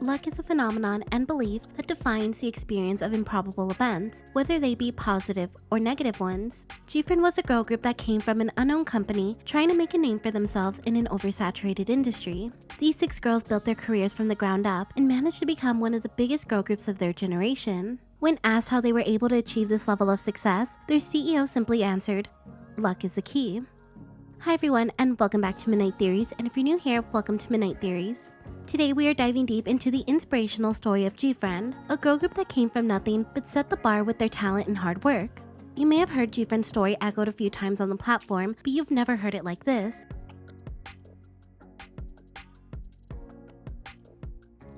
luck is a phenomenon and belief that defines the experience of improbable events, whether they be positive or negative ones. GFRIEND was a girl group that came from an unknown company trying to make a name for themselves in an oversaturated industry. These 6 girls built their careers from the ground up and managed to become one of the biggest girl groups of their generation. When asked how they were able to achieve this level of success, their CEO simply answered, "Luck is the key." Hi everyone, and welcome back to Midnight Theories, and if you're new here, welcome to Midnight Theories. Today we are diving deep into the inspirational story of GFRIEND, a girl group that came from nothing but set the bar with their talent and hard work. You may have heard GFRIEND's story echoed a few times on the platform, but you've never heard it like this.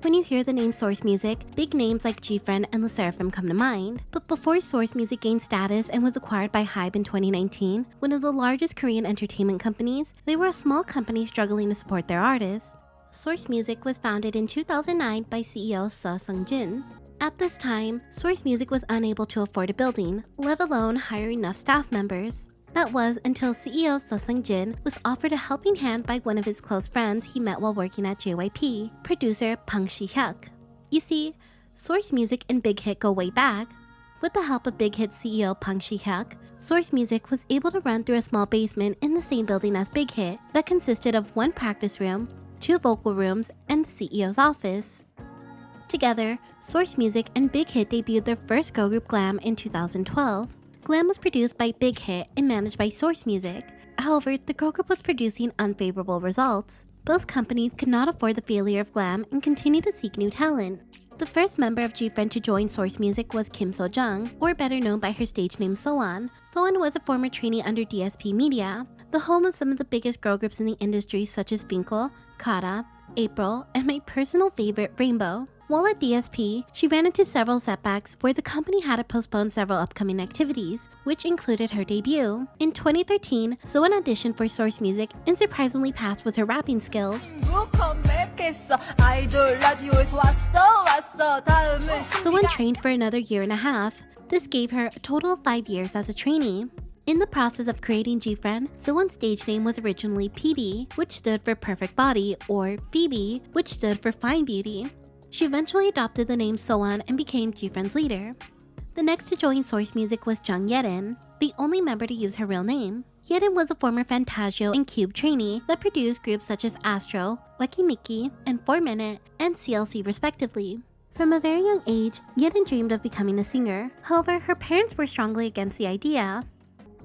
When you hear the name Source Music, big names like GFRIEND and LE SSERAFIM come to mind. But before Source Music gained status and was acquired by HYBE in 2019, one of the largest Korean entertainment companies, they were a small company struggling to support their artists. Source Music was founded in 2009 by CEO Seo Sung-jin. At this time, Source Music was unable to afford a building, let alone hire enough staff members. That was until CEO Seo Sung-jin was offered a helping hand by one of his close friends he met while working at JYP, producer Bang Si-hyuk. You see, Source Music and Big Hit go way back. With the help of Big Hit CEO Bang Si-hyuk, Source Music was able to run through a small basement in the same building as Big Hit that consisted of 1 practice room, 2 vocal rooms, and the CEO's office. Together, Source Music and Big Hit debuted their first girl group Glam in 2012. Glam was produced by Big Hit and managed by Source Music. However, the girl group was producing unfavorable results. Both companies could not afford the failure of Glam and continued to seek new talent. The first member of GFRIEND to join Source Music was Kim So-jung, or better known by her stage name Soan. Soan was a former trainee under DSP Media, the home of some of the biggest girl groups in the industry such as Finkel, Kara, April, and my personal favorite, Rainbow. While at DSP, she ran into several setbacks where the company had to postpone several upcoming activities, which included her debut. In 2013, Soan auditioned for Source Music and surprisingly passed with her rapping skills. Soan trained for another year and a half. This gave her a total of 5 years as a trainee. In the process of creating GFRIEND, Soan's stage name was originally PB, which stood for Perfect Body, or BB, which stood for Fine Beauty. She eventually adopted the name Soan and became GFRIEND's leader. The next to join Source Music was Jung Yedin, the only member to use her real name. Yedin was a former Fantasio and Cube trainee that produced groups such as Astro, Weki Miki, and 4 Minute, and CLC respectively. From a very young age, Yedin dreamed of becoming a singer. However, her parents were strongly against the idea.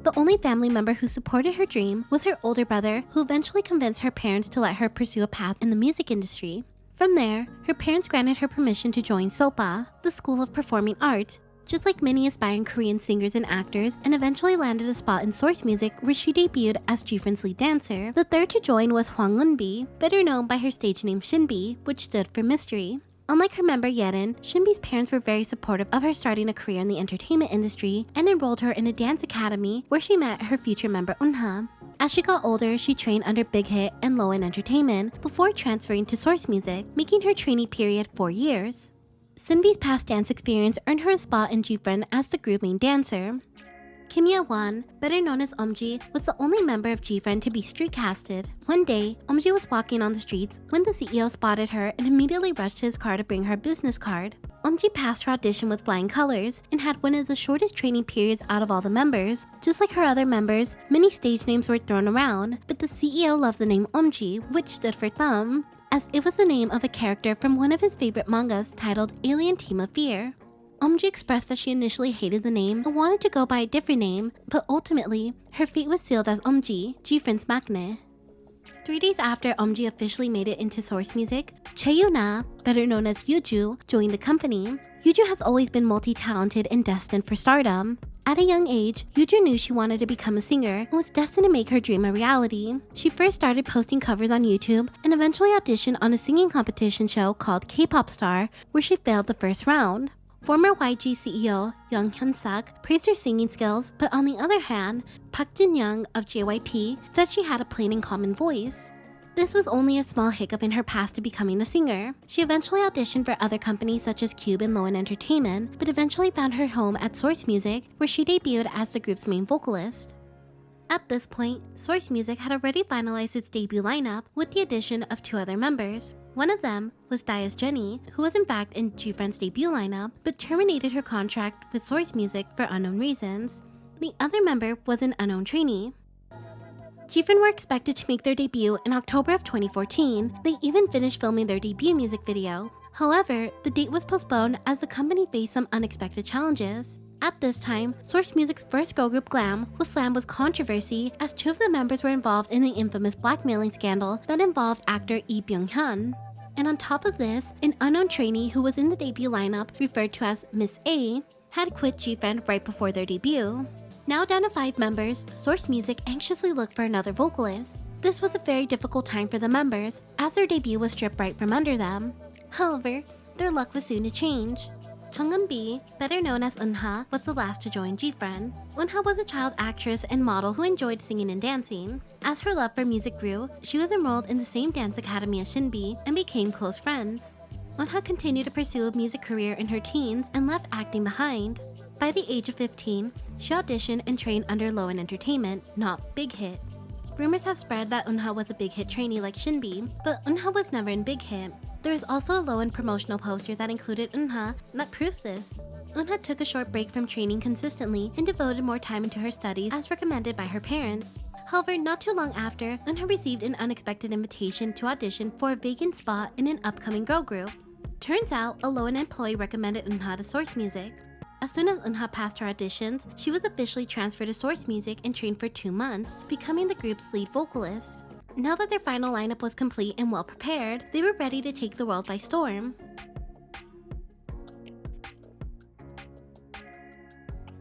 The only family member who supported her dream was her older brother, who eventually convinced her parents to let her pursue a path in the music industry. From there, her parents granted her permission to join SOPA, the School of Performing Arts, just like many aspiring Korean singers and actors, and eventually landed a spot in Source Music where she debuted as GFRIEND's lead dancer. The third to join was Hwang Eunbi, better known by her stage name Shinbi, which stood for Mystery. Unlike her member Yedin, Shinbi's parents were very supportive of her starting a career in the entertainment industry and enrolled her in a dance academy where she met her future member Eunha. As she got older, she trained under Big Hit and Lowen Entertainment before transferring to Source Music, making her trainee period 4 years. Shinbi's past dance experience earned her a spot in GFRIEND as the group main dancer. Kim Ye-won, better known as Eumji, was the only member of GFRIEND to be street casted. One day, Eumji was walking on the streets when the CEO spotted her and immediately rushed to his car to bring her a business card. Eumji passed her audition with flying colors and had one of the shortest training periods out of all the members. Just like her other members, many stage names were thrown around, but the CEO loved the name Eumji, which stood for Thumb, as it was the name of a character from one of his favorite mangas titled Alien Team of Fear. Eumji expressed that she initially hated the name and wanted to go by a different name, but ultimately, her fate was sealed as Eumji, GFRIEND's maknae. 3 days after Eumji officially made it into Source Music, Chae-yoona, better known as Yuju, joined the company. Yuju has always been multi-talented and destined for stardom. At a young age, Yuju knew she wanted to become a singer and was destined to make her dream a reality. She first started posting covers on YouTube and eventually auditioned on a singing competition show called K-Pop Star, where she failed the first round. Former YG CEO Young Hyun-suk praised her singing skills, but on the other hand, Park Jin-young of JYP said she had a plain and common voice. This was only a small hiccup in her path to becoming a singer. She eventually auditioned for other companies such as Cube and Lowen Entertainment, but eventually found her home at Source Music, where she debuted as the group's main vocalist. At this point, Source Music had already finalized its debut lineup with the addition of 2 other members. One of them was Dia's Jenny, who was in fact in GFRIEND's debut lineup, but terminated her contract with Source Music for unknown reasons. The other member was an unknown trainee. GFRIEND were expected to make their debut in October of 2014. They even finished filming their debut music video. However, the date was postponed as the company faced some unexpected challenges. At this time, Source Music's first girl group Glam was slammed with controversy as 2 of the members were involved in the infamous blackmailing scandal that involved actor Lee Byung-hyun. And on top of this, an unknown trainee who was in the debut lineup, referred to as Miss A, had quit GFRIEND right before their debut. Now down to 5 members, Source Music anxiously looked for another vocalist. This was a very difficult time for the members, as their debut was stripped right from under them. However, their luck was soon to change. Chung B, better known as Eunha, was the last to join GFRIEND. Eunha was a child actress and model who enjoyed singing and dancing. As her love for music grew, she was enrolled in the same dance academy as Shinbi and became close friends. Eunha continued to pursue a music career in her teens and left acting behind. By the age of 15, she auditioned and trained under Lowen Entertainment, not Big Hit. Rumors have spread that Eunha was a Big Hit trainee like Shinbi, but Eunha was never in Big Hit. There is also a Lowen promotional poster that included Eunha that proves this. Eunha took a short break from training consistently and devoted more time into her studies as recommended by her parents. However, not too long after, Eunha received an unexpected invitation to audition for a vacant spot in an upcoming girl group. Turns out, a Lowen employee recommended Eunha to Source Music. As soon as Eunha passed her auditions, she was officially transferred to Source Music and trained for 2 months, becoming the group's lead vocalist. Now that their final lineup was complete and well prepared, they were ready to take the world by storm.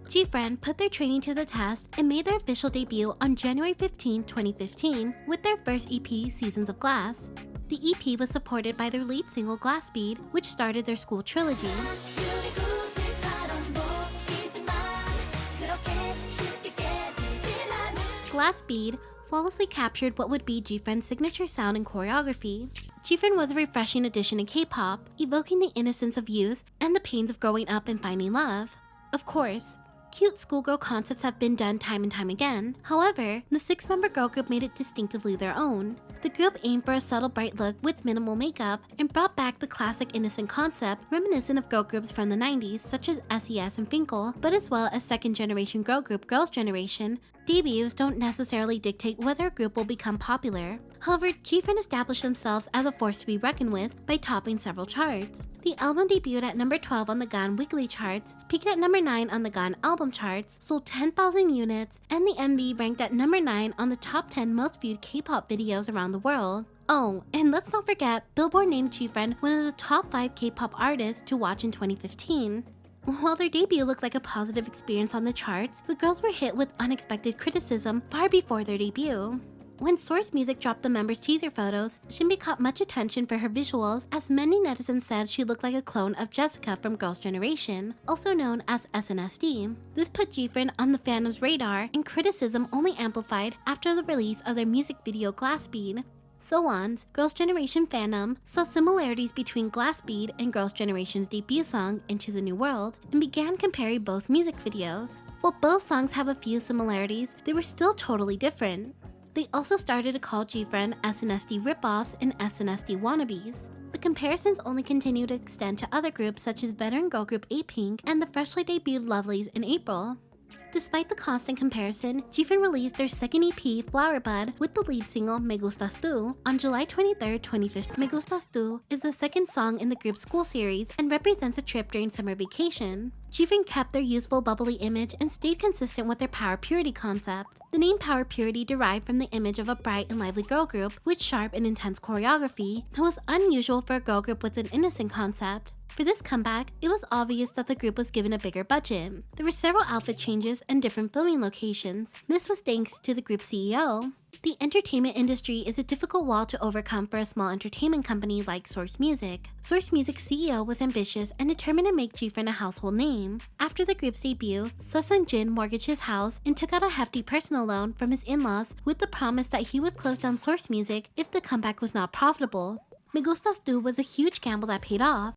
GFRIEND put their training to the test and made their official debut on January 15, 2015 with their first EP, Seasons of Glass. The EP was supported by their lead single Glass Bead, which started their school trilogy. Glass Bead flawlessly captured what would be GFRIEND's signature sound and choreography. GFRIEND was a refreshing addition to K-pop, evoking the innocence of youth and the pains of growing up and finding love. Of course, cute schoolgirl concepts have been done time and time again. However, the 6-member girl group made it distinctively their own. The group aimed for a subtle bright look with minimal makeup and brought back the classic innocent concept reminiscent of girl groups from the 90s such as SES and Finkel, but as well as second-generation girl group Girls' Generation. Debuts don't necessarily dictate whether a group will become popular. However, GFRIEND established themselves as a force to be reckoned with by topping several charts. The album debuted at number 12 on the GAN Weekly charts, peaked at number 9 on the GAN Album charts, sold 10,000 units, and the MV ranked at number 9 on the top 10 most viewed K-pop videos around the world. Oh, and let's not forget, Billboard named GFRIEND one of the top 5 K-pop artists to watch in 2015. While their debut looked like a positive experience on the charts, the girls were hit with unexpected criticism far before their debut. When Source Music dropped the members' teaser photos, Shinbi caught much attention for her visuals, as many netizens said she looked like a clone of Jessica from Girls' Generation, also known as SNSD. This put GFRIEND on the fandom's radar, and criticism only amplified after the release of their music video Glass Bead. Solan's Girls' Generation fandom saw similarities between Glass Bead and Girls' Generation's debut song, Into the New World, and began comparing both music videos. While both songs have a few similarities, they were still totally different. They also started to call GFRIEND SNSD ripoffs and SNSD wannabes. The comparisons only continue to extend to other groups such as veteran girl group A-Pink and the freshly debuted Lovelies in April. Despite the constant comparison, GFRIEND released their second EP, Flower Bud, with the lead single Me Gustas Tu on July 23, 2015. Me Gustas Tu is the second song in the group's school series and represents a trip during summer vacation. GFRIEND kept their youthful, bubbly image and stayed consistent with their Power Purity concept. The name Power Purity derived from the image of a bright and lively girl group with sharp and intense choreography that was unusual for a girl group with an innocent concept. For this comeback, it was obvious that the group was given a bigger budget. There were several outfit changes and different filming locations. This was thanks to the group's CEO. The entertainment industry is a difficult wall to overcome for a small entertainment company like Source Music. Source Music's CEO was ambitious and determined to make GFRIEND a household name. After the group's debut, Seo Seung-jin mortgaged his house and took out a hefty personal loan from his in-laws with the promise that he would close down Source Music if the comeback was not profitable. Me Gustas Tu was a huge gamble that paid off.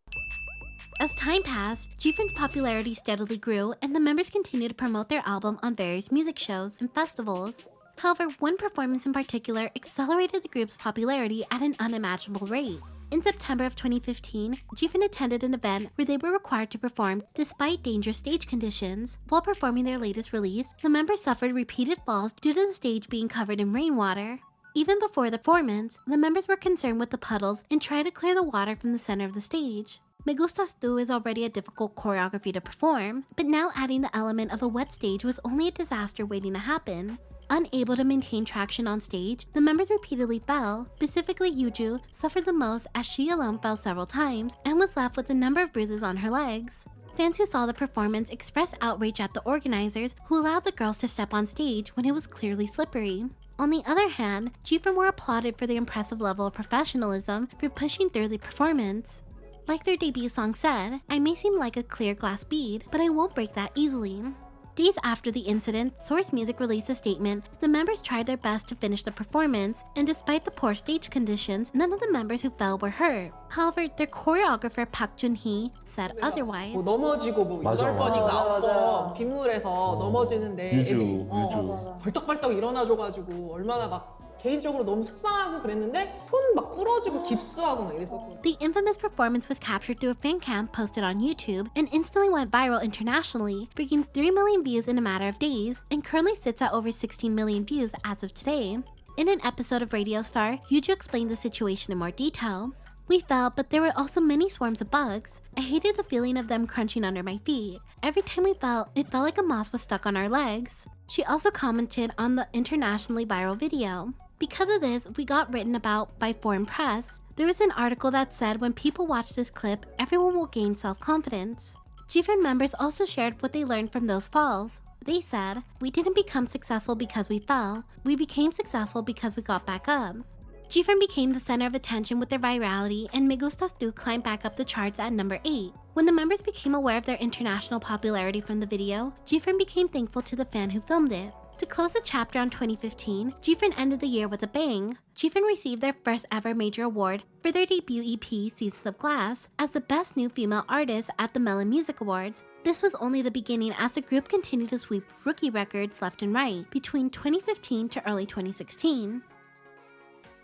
As time passed, GFRIEND's popularity steadily grew and the members continued to promote their album on various music shows and festivals. However, one performance in particular accelerated the group's popularity at an unimaginable rate. In September of 2015, GFRIEND attended an event where they were required to perform despite dangerous stage conditions. While performing their latest release, the members suffered repeated falls due to the stage being covered in rainwater. Even before the performance, the members were concerned with the puddles and tried to clear the water from the center of the stage. Me Gustas Tu is already a difficult choreography to perform, but now adding the element of a wet stage was only a disaster waiting to happen. Unable to maintain traction on stage, the members repeatedly fell. Specifically, Yuju suffered the most as she alone fell several times and was left with a number of bruises on her legs. Fans who saw the performance expressed outrage at the organizers who allowed the girls to step on stage when it was clearly slippery. On the other hand, GFRIEND were applauded for the impressive level of professionalism for pushing through the performance. Like their debut song said, "I may seem like a clear glass bead, but I won't break that easily." Days after the incident, Source Music released a statement. The members tried their best to finish the performance, and despite the poor stage conditions, none of the members who fell were hurt. However, their choreographer Park Jun-hee said otherwise. 넘어지고 뭐 맞아. 8번인가 맞아, 9번 빗물에서 넘어지는데 유주. 벌떡벌떡 일어나줘가지고 얼마나 막 개인적으로 너무 속상하고 그랬는데 손 막 부러지고 깁스하고 막 이랬었거든요. The infamous performance was captured through a fan cam posted on YouTube and instantly went viral internationally, breaking 3 million views in a matter of days and currently sits at over 16 million views as of today. In an episode of Radio Star, Yuju explained the situation in more detail. "We fell, but there were also many swarms of bugs. I hated the feeling of them crunching under my feet. Every time we fell, it felt like a moth was stuck on our legs." She also commented on the internationally viral video. "Because of this, we got written about by foreign press. There was an article that said when people watch this clip, everyone will gain self-confidence." GFRIEND members also shared what they learned from those falls. They said, "We didn't become successful because we fell. We became successful because we got back up." GFRIEND became the center of attention with their virality, and Me Gustas Tu climbed back up the charts at number 8. When the members became aware of their international popularity from the video, GFRIEND became thankful to the fan who filmed it. To close the chapter on 2015, GFRIEND ended the year with a bang. GFRIEND received their first ever major award for their debut EP, Seasons of Glass, as the Best New Female Artist at the Melon Music Awards. This was only the beginning as the group continued to sweep rookie records left and right between 2015 to early 2016.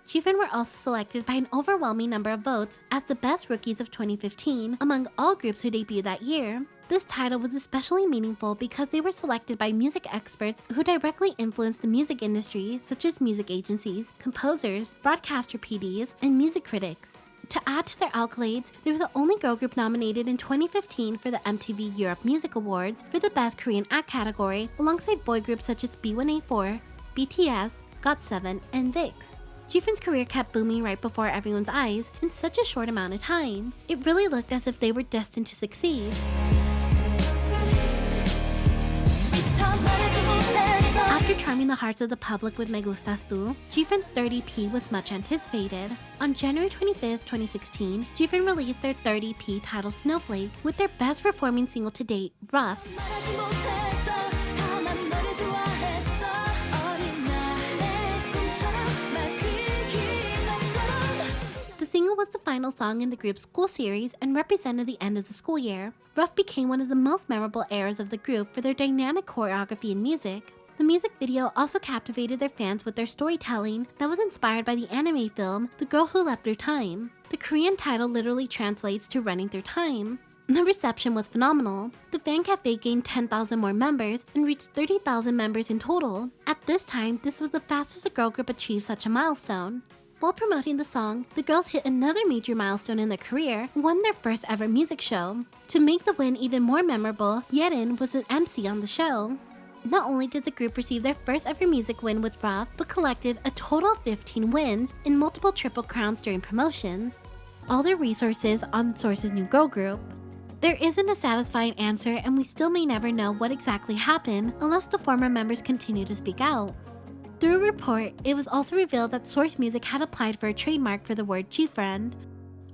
GFRIEND were also selected by an overwhelming number of votes as the best rookies of 2015 among all groups who debuted that year. This title was especially meaningful because they were selected by music experts who directly influenced the music industry, such as music agencies, composers, broadcaster PDs, and music critics. To add to their accolades, they were the only girl group nominated in 2015 for the MTV Europe Music Awards for the Best Korean Act category, alongside boy groups such as B1A4, BTS, GOT7, and VIX. GFRIEND's career kept booming right before everyone's eyes in such a short amount of time. It really looked as if they were destined to succeed. After charming the hearts of the public with Me Gustas Tu, GFRIEND's third EP was much anticipated. On January 25th, 2016, GFRIEND released their third EP titled Snowflake with their best performing single to date, Rough. The single was the final song in the group's school series and represented the end of the school year. Rough became one of the most memorable eras of the group for their dynamic choreography and music. The music video also captivated their fans with their storytelling that was inspired by the anime film The Girl Who Left Through Time. The Korean title literally translates to Running Through Time. The reception was phenomenal. The fan cafe gained 10,000 more members and reached 30,000 members in total. At this time, this was the fastest a girl group achieved such a milestone. While promoting the song, the girls hit another major milestone in their career, won their first ever music show. To make the win even more memorable, Yerin was an MC on the show. Not only did the group receive their first ever music win with Rough, but collected a total of 15 wins and multiple triple crowns during promotions. All their resources on Source's new girl group. There isn't a satisfying answer, and we still may never know what exactly happened unless the former members continue to speak out. Through a report, it was also revealed that Source Music had applied for a trademark for the word GFRIEND.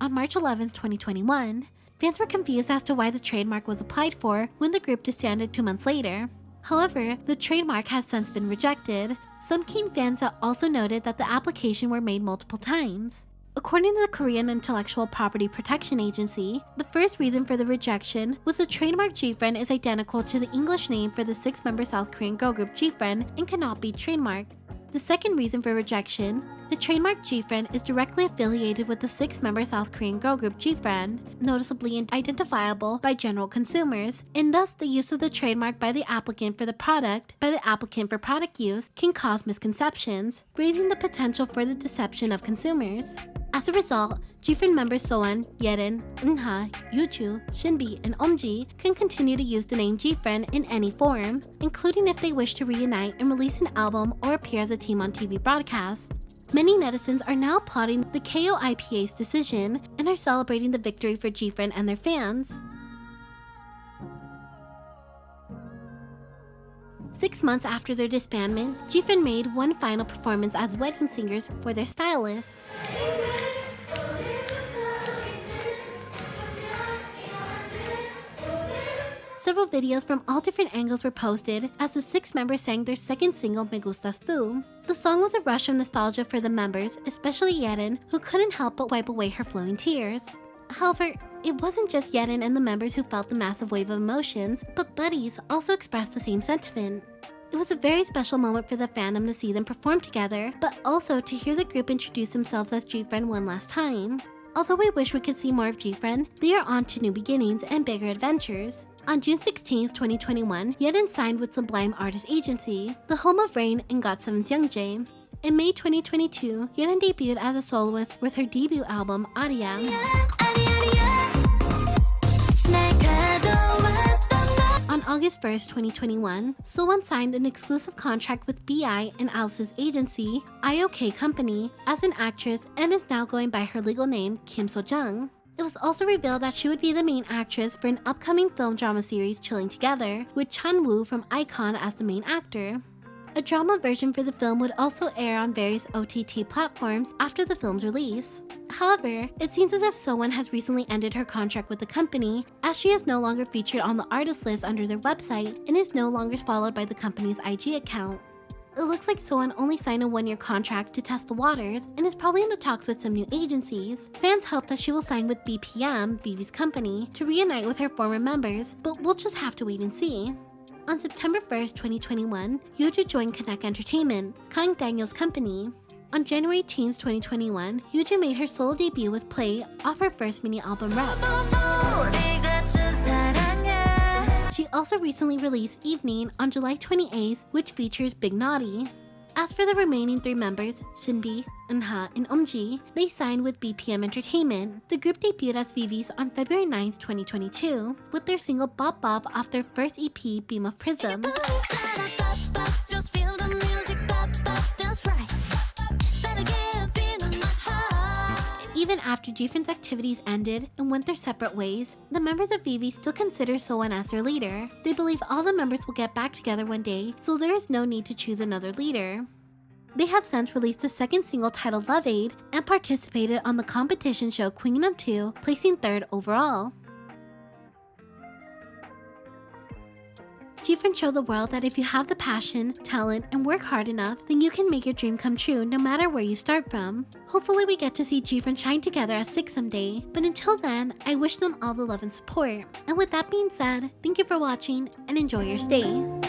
On March 11, 2021, fans were confused as to why the trademark was applied for when the group disbanded 2 months later. However, the trademark has since been rejected. Some keen fans have also noted that the application were made multiple times. According to the Korean Intellectual Property Protection Agency, the first reason for the rejection was the trademark GFRIEND is identical to the English name for the 6-member South Korean girl group GFRIEND and cannot be trademarked. The second reason for rejection, the trademark GFRIEND is directly affiliated with the 6-member South Korean girl group GFRIEND, noticeably identifiable by general consumers, and thus the use of the trademark by the applicant for product use can cause misconceptions, raising the potential for the deception of consumers. As a result, GFRIEND members Soan, Yerin, Eunha, Yuju, Shinbi, and Omji can continue to use the name GFRIEND in any form, including if they wish to reunite and release an album or appear as a team on TV broadcasts. Many netizens are now applauding the KOIPA's decision and are celebrating the victory for GFRIEND and their fans. 6 months after their disbandment, GFRIEND made one final performance as wedding singers for their stylist. Several videos from all different angles were posted as the 6 members sang their second single, Me Gustas Tu. The song was a rush of nostalgia for the members, especially Yerin, who couldn't help but wipe away her flowing tears. However, it wasn't just Yerin and the members who felt the massive wave of emotions, but buddies also expressed the same sentiment. It was a very special moment for the fandom to see them perform together, but also to hear the group introduce themselves as GFRIEND one last time. Although we wish we could see more of GFRIEND, they are on to new beginnings and bigger adventures. On June 16, 2021, Yerin signed with Sublime Artist Agency, the home of Rain and GOT7's Youngjae. In May 2022, Yerin debuted as a soloist with her debut album, Aria. On August 1st, 2021, Sowon signed an exclusive contract with BI and Alice's agency, IOK Company, as an actress and is now going by her legal name, Kim So-jung. It was also revealed that she would be the main actress for an upcoming film drama series, Chilling Together, with Chan-woo from iKON as the main actor. A drama version for the film would also air on various OTT platforms after the film's release. However, it seems as if Sowon has recently ended her contract with the company, as she is no longer featured on the artist list under their website and is no longer followed by the company's IG account. It looks like Sowon only signed a 1-year contract to test the waters and is probably in the talks with some new agencies. Fans hope that she will sign with BPM, Vivi's company, to reunite with her former members, but we'll just have to wait and see. On September 1st, 2021, Yuju joined Connect Entertainment, Kang Daniel's company. On January 18, 2021, Yuju made her solo debut with Play off her first mini-album Rep. She also recently released Evening on July 28th, which features Big Naughty. As for the remaining 3 members, Shinbi, Eunha, and Omji, they signed with BPM Entertainment. The group debuted as Vivis on February 9th, 2022, with their single Bop Bop off their first EP, Beam of Prism. Even after GFRIEND's activities ended and went their separate ways, the members of Vivi still consider Sowon as their leader. They believe all the members will get back together one day, so there is no need to choose another leader. They have since released a second single titled Love Aid and participated on the competition show Queendom 2, placing 3rd overall. GFRIEND showed the world that if you have the passion, talent, and work hard enough, then you can make your dream come true no matter where you start from. Hopefully we get to see GFRIEND shine together as 6 someday, but until then, I wish them all the love and support. And with that being said, thank you for watching and enjoy your stay.